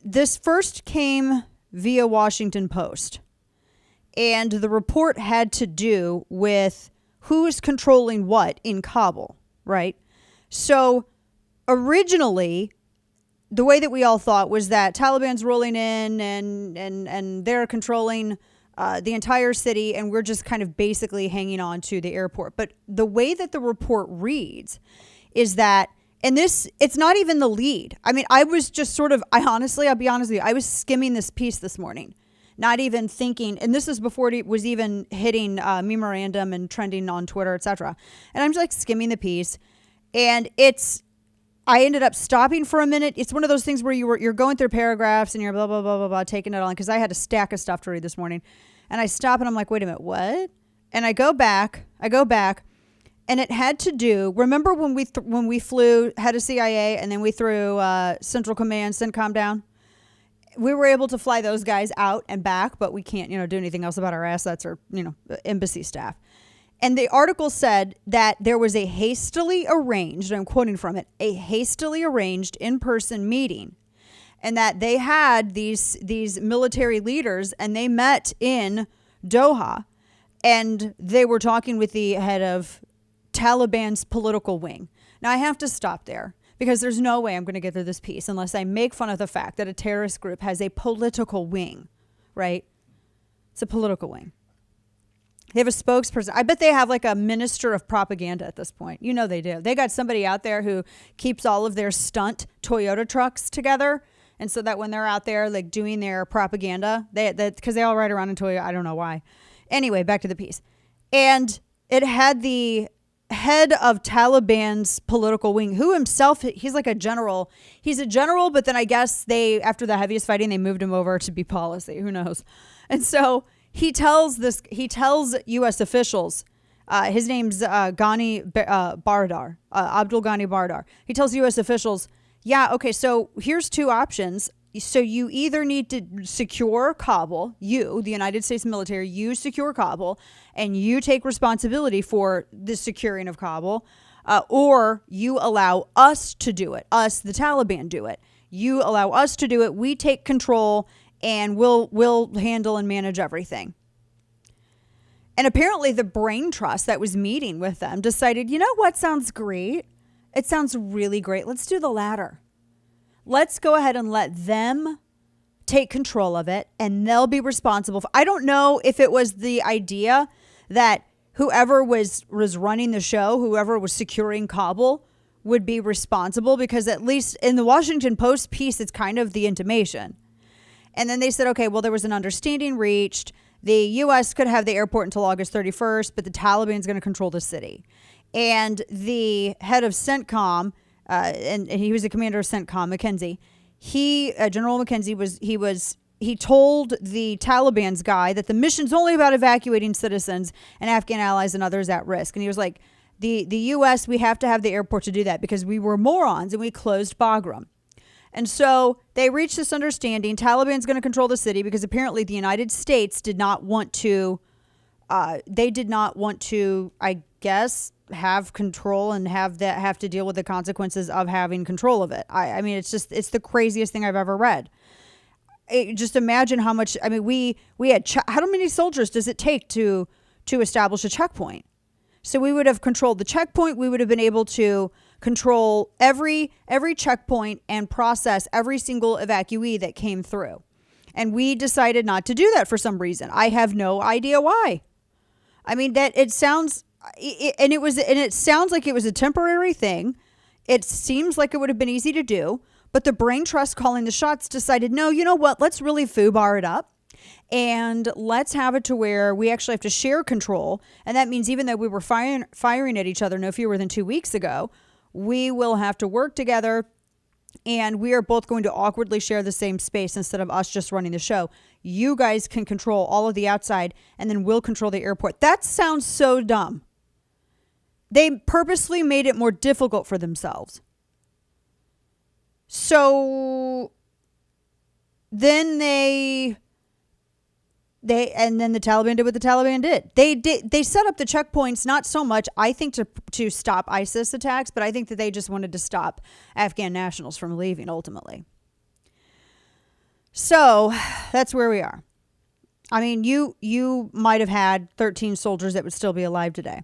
this first came via Washington Post. And the report had to do with who is controlling what in Kabul, right? So originally, the way that we all thought was that Taliban's rolling in and they're controlling the entire city, and we're just kind of basically hanging on to the airport. But the way that the report reads is that, and it's not even the lead. I mean, I was just sort of, I'll be honest with you, I was skimming this piece this morning, not even thinking, and this is before it was even hitting memorandum and trending on Twitter, etc. And I'm just like skimming the piece, and I ended up stopping for a minute. It's one of those things where you're going through paragraphs and you're blah, blah, blah, blah, blah, taking it on, because I had a stack of stuff to read this morning. And I stop and I'm like, wait a minute, what? And I go back, and it had to do, remember when we flew head of CIA and then we threw Central Command, CENTCOM down? We were able to fly those guys out and back, but we can't, do anything else about our assets or, embassy staff. And the article said that there was a hastily arranged, I'm quoting from it, a hastily arranged in-person meeting, and that they had these military leaders, and they met in Doha, and they were talking with the head of Taliban's political wing. Now, I have to stop there, because there's no way I'm going to get through this piece unless I make fun of the fact that a terrorist group has a political wing, right? It's a political wing. They have a spokesperson. I bet they have like a minister of propaganda at this point. They do. They got somebody out there who keeps all of their stunt Toyota trucks together. And so that when they're out there like doing their propaganda, because they all ride around in Toyota. I don't know why. Anyway, back to the piece. And it had the head of Taliban's political wing, who himself, he's like a general. He's a general, but then I guess after the heaviest fighting, they moved him over to be policy. Who knows? And so he tells U.S. officials, his name's Ghani Bardar, Abdul Ghani Bardar. He tells U.S. officials, yeah, okay, so here's two options. So you either need to secure Kabul, the United States military, you secure Kabul, and you take responsibility for the securing of Kabul, or you allow us to do it, us, the Taliban, do it. You allow us to do it, we take control, and we'll handle and manage everything. And apparently the brain trust that was meeting with them decided, you know what sounds great? It sounds really great. Let's do the latter. Let's go ahead and let them take control of it, and they'll be responsible. I don't know if it was the idea that whoever was running the show, whoever was securing Kabul, would be responsible, because at least in the Washington Post piece, it's kind of the intimation. And then they said, okay, well, there was an understanding reached. The U.S. could have the airport until August 31st, but the Taliban's going to control the city. And the head of CENTCOM, and he was the commander of CENTCOM, McKenzie, General McKenzie, he told the Taliban's guy that the mission's only about evacuating citizens and Afghan allies and others at risk. And he was like, the U.S., we have to have the airport to do that because we were morons and we closed Bagram. And so they reached this understanding. Taliban's going to control the city because apparently the United States did not want to, I guess, have control and have to deal with the consequences of having control of it. I mean, it's the craziest thing I've ever read. Just imagine how much, I mean, we had, how many soldiers does it take to establish a checkpoint? So we would have controlled the checkpoint. We would have been able to control every checkpoint and process every single evacuee that came through. And we decided not to do that for some reason. I have no idea why. I mean, that it sounds, and it sounds like it was a temporary thing. It seems like it would have been easy to do, but the brain trust calling the shots decided, no, you know what? Let's really FUBAR it up. And let's have it to where we actually have to share control. And that means even though we were firing at each other no fewer than 2 weeks ago, we will have to work together, and we are both going to awkwardly share the same space instead of us just running the show. You guys can control all of the outside, and then we'll control the airport. That sounds so dumb. They purposely made it more difficult for themselves. So then and then the Taliban did what the Taliban did. They set up the checkpoints, not so much, I think, to stop ISIS attacks, but I think that they just wanted to stop Afghan nationals from leaving ultimately. So that's where we are. I mean, you might have had 13 soldiers that would still be alive today.